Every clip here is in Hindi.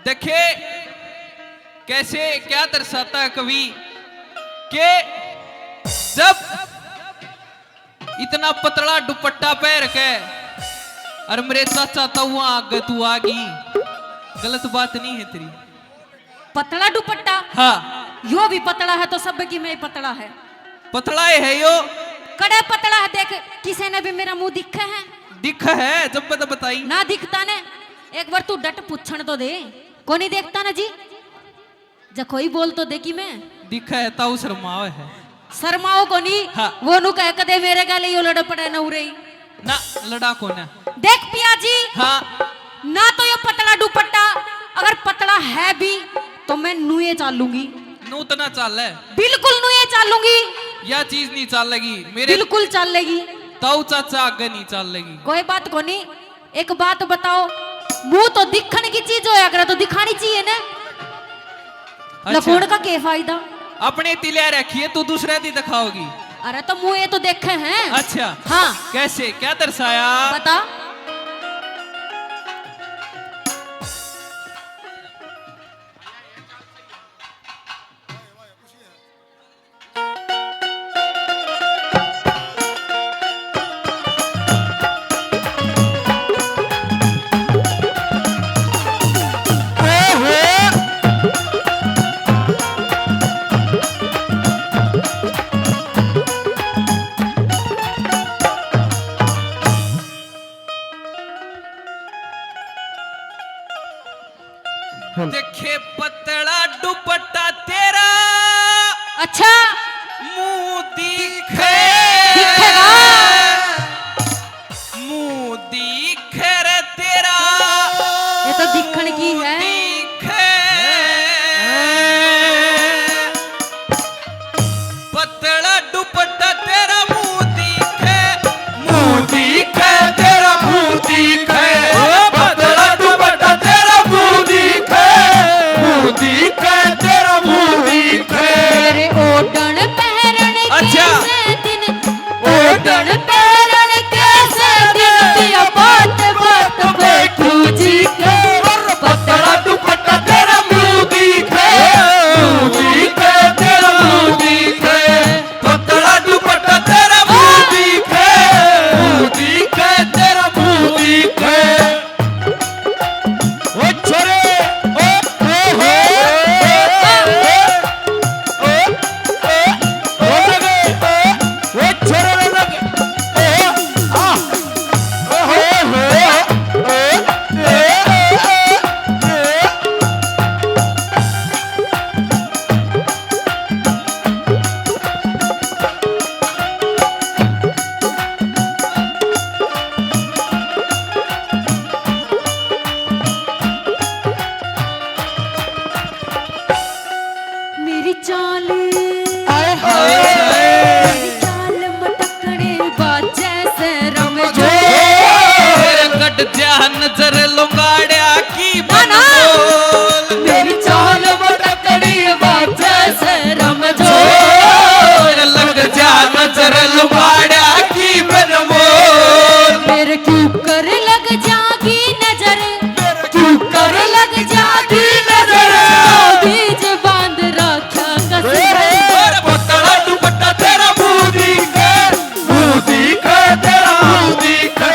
देखे कैसे क्या दर्शाता है कवि के जब इतना पतला दुपट्टा पहन के और मेरे चाचा तो आगे तू आ गई, गलत बात नहीं है तेरी। पतला दुपट्टा? हाँ यो भी पतला है तो सब की मैं पतला है। पतला है यो कड़े पतला है। देख किसी ने भी मेरा मुंह दिखा है? दिख है जब बता बताई ना दिखता ने। एक बार तू डट पूछण तो दे। को नहीं देखता ना जी? जब कोई बोल तो देखी मैं दिखा है ताऊ शर्माओ है। शर्माओ को नहीं। हाँ। वो नु कह कदे मेरे गाले यो लड़ पड़े न उरे ना लड़ा को ना। देख पिया जी। हाँ ना तो ये पतला दुपट्टा अगर पतला है भी तो मैं नुए चालूंगी। नूतना चाल है बिल्कुल नुए चालूंगी। यह चीज नहीं चाल लगी मेरे बिल्कुल चल लेगी। ताऊ चाचा आगे नहीं चाल लगी। कोई बात को नहीं। एक बात बताओ, मुंह तो दिखने की चीज हो अगर तो दिखानी चाहिए ना। लकोड़ का क्या फायदा? अपने तिलिया रखिए तू दूसरे दी दिखाओगी। अरे तो मुंह ये तो देखे हैं। अच्छा हाँ कैसे क्या दर्शाया बता। देखे पतला दुपट्टा तेरा अच्छा मुंह दिखे दिखेगा। मुंह दिखे रे तेरा ये तो दिखने की है। दिखे पतला दुपट्टा तेरा मुंह दिखे तेरा मुंह दिखे पतला दुपट्टा तेरा मुंह दिखे तेरा मुंह दिखे मेरे ओढ़न पहरन अच्छा। कैसे दिन ओढ़न पहरन कैसे दिन पिया बात बात बैठू जी के पतला दुपट्टा तेरा मुंह दिखे तेरा मुंह दिखे पतला दुपट्टा तेरा मुंह दिखे तेरा मुंह दिखे ओ छोरे मेरी चाल मेरी चाल मटकने बाजे से रम जो कट जा नजर लुंगाड़िया की ना। बोल मेरी चाल मटकने बाजे से रम जो लग जा नजर लुंगाड़िया की बोल मेरे कुकर लग जागी नजर कुकर लग जागी नजर बीज बांध रखा कसर पतला दुपट्टा तेरा मुंह दिखे तेरा मुंह दिखे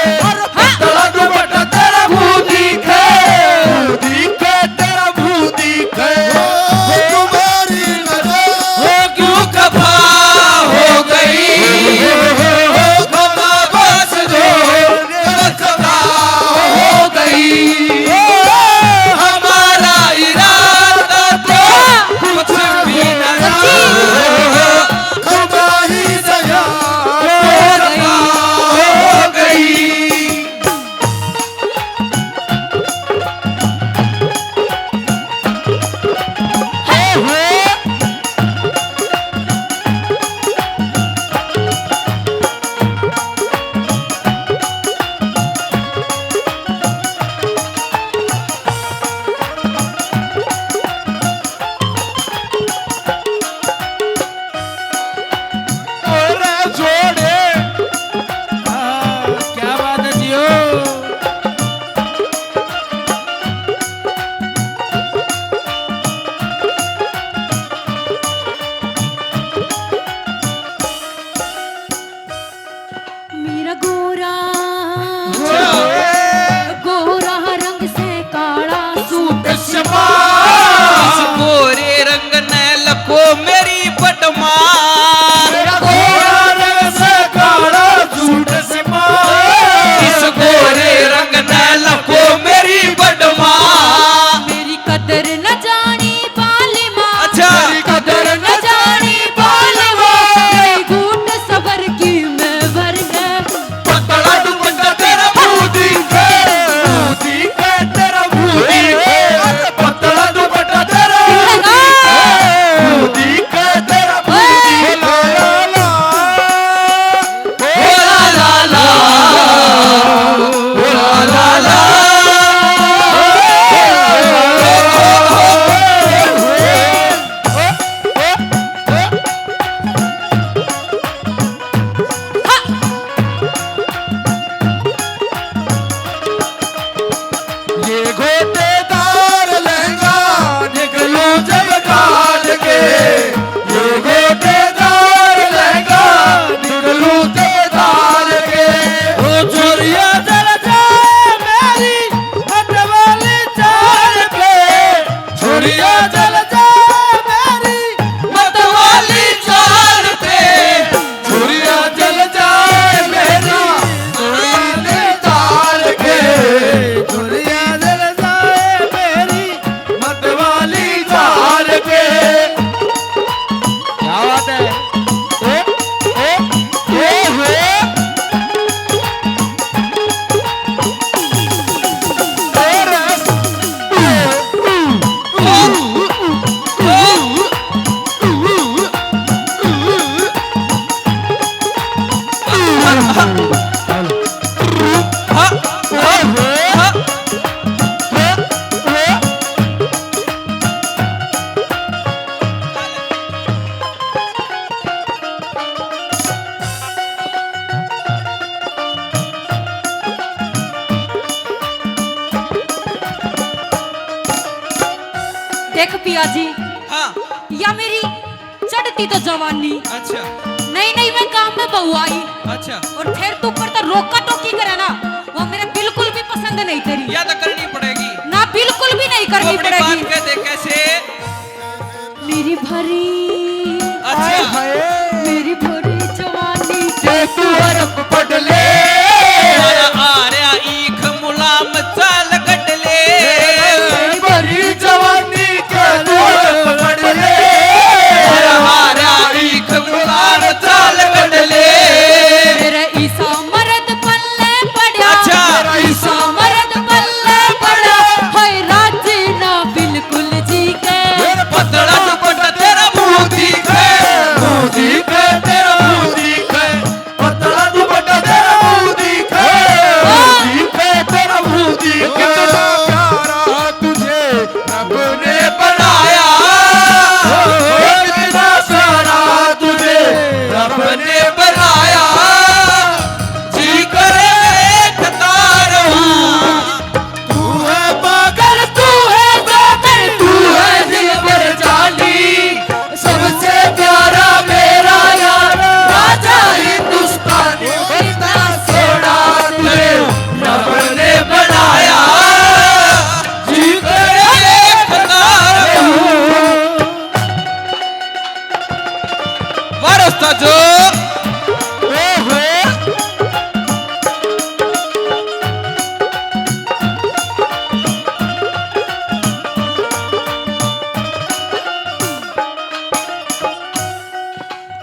पतला दुपट्टा तेरा मुंह दिखे गोटेदार लहंगा निकलूं जब काट के, ये गोटेदार लहंगा निकलूं जब काट के। ओ चोरिया जल जाए मेरी हट वाली चाल पे, चोरिया जल जाए मेरी मत वाली चाल पे, चोरिया जल जाए मेरी वाली चाल के, चोरिया जल जाए मेरी मत वाली चाल पे। क्या बात है? देख पिया जी, हाँ या मेरी चढ़ती तो जवानी, अच्छा नहीं नहीं मैं काम में बहू आई, अच्छा और फिर तू पर तो रोका टोकी करे ना, वो मेरे बिल्कुल भी पसंद नहीं तेरी। या तो करनी पड़ेगी ना बिल्कुल भी नहीं करनी अपनी पड़ेगी। बात कह दे कैसे। मेरी भरी अच्छा मेरी भरी जवानी के तू रब पटले, आर्या ईख मुलाम चाल गटले, मेरी भरी जवानी के तू रब पटले, आर्या ईख मुलाम चाल गटले। मेरा ईसा मर्द पल्ले पड़ा, अच्छा। मेरा ईसा मर्द पल्ले पड़ा, हाय राजी ना बिल्कुल जी के। पतला दुपट्टा तेरा मुंह दिखे, मुंह दिखे तेरा मुंह दिखे, पतला दुपट्टा तेरा मुंह दिखे, मुंह दिखे तेरा मुंह दिखे। कितना प्यारा तुझे रब ने बनाया, कितना प्यारा तुझे रब ने बनाया, जी करे देखता रहूं। तू है पागल, तू है पागल, तू है दिल पर जानी, सबसे प्यारा मेरा यार राजा हिंदुस्तानी। इतना सोना तुझे रब ने बनाया, जी करे देखता रहूं। वारस्ता जो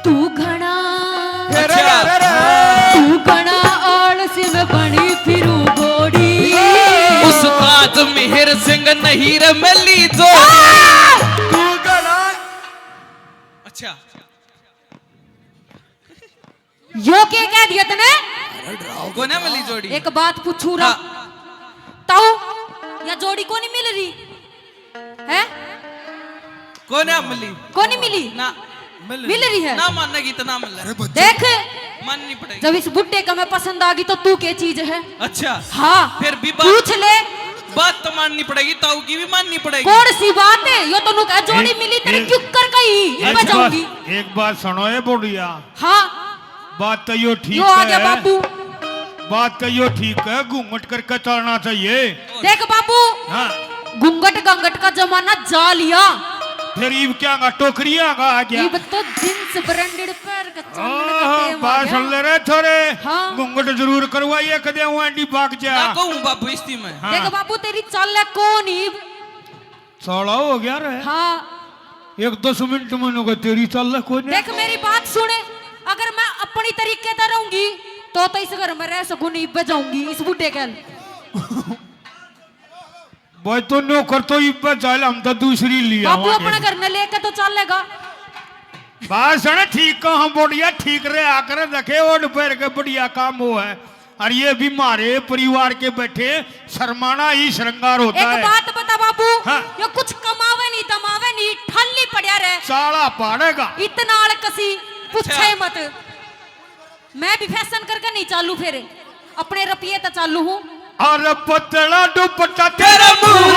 तू घना अच्छा तू घना आलसी में बनी फिरू घोड़ी। उस्ताद मिहिर सिंह नहीं रमली जोड़ी। तू गला अच्छा यो के कह दिया तने? कोने मिली जोड़ी? एक बात पूछू रा, हाँ। ताऊ या जोड़ी को नहीं मिल रही है? कोने मिली? को नहीं मिली ना मिल रही है ना मानेगी तो ना मिल रहा है। देख माननी पड़ेगी। जब इस बुड्ढे का मैं पसंद आ गई तो तू क्या चीज है? अच्छा हाँ फिर भी बात पूछ ले, बात तो माननी पड़ेगी, ताऊ की भी माननी पड़ेगी। कौन सी बात है यो? तो कहा जोड़ी मिली तेरे क्यों कर गई एक बजाऊंगी। बात- एक बात सुनो ये बुढ़िया, हाँ बात तो यो ठीक यो आ गया है, बाबू। बात तो यो ठीक है, घूंघट करके चलना चाहिए। देख बाबू, हाँ घूंघट गांगट का जमाना जा लिया, फिर ईब क्या गा टोकरिया गा आ गया। ये तो जींस ब्रांडेड पैर का चमन का ओह, टेम आ बात गया। सुन ले रे थोड़े, हाँ। घूंघट जरूर करवाइए कदे वांडी भाग जा। ना कहूँ बाबू इस्ती में। हाँ। देख बाबू तेरी चाल है कौन ईब? सोलह हो गया रे, हाँ एक 10 मिनट में को तेरी चल कोई नहीं। देख मेरी बात सुने, अगर मैं अपनी तरीके से रहूंगी तो इस घर में रह सकूं, नहीं बजाऊंगी इस बुढ़े के। भाई तो नौकर तो इब जाल, हम तो दूसरी लिया बाबू अपने घर में लेके तो चलेगा। बात सुन ठीक को हम बढ़िया ठीक रहे आकर रखे और पैर के बढ़िया काम हो है, और ये भी मारे परिवार के बैठे शर्माना ही श्रृंगार होता एक है। बात बता बाबू, हाँ। ये कुछ कमावे नहीं तमावे नहीं, ठल्ली पड़िया रहे, साला पाड़ेगा। इतना कसी पूछे मत। मैं भी फैशन करके नहीं चालू, फिर अपने रुपये तो चालू हूँ। और पतला दुपट्टा तेरा मुंह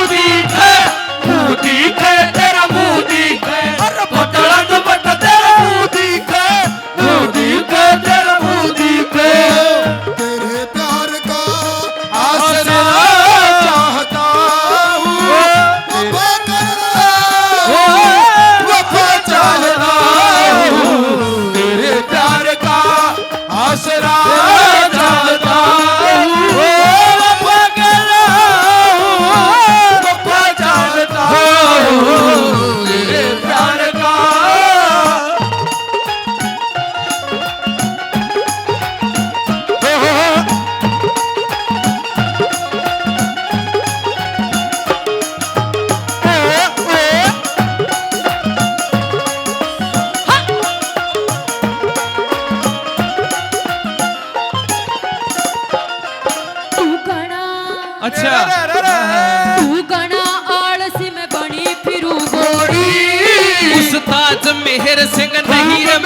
मेहर सिंह नहीं रे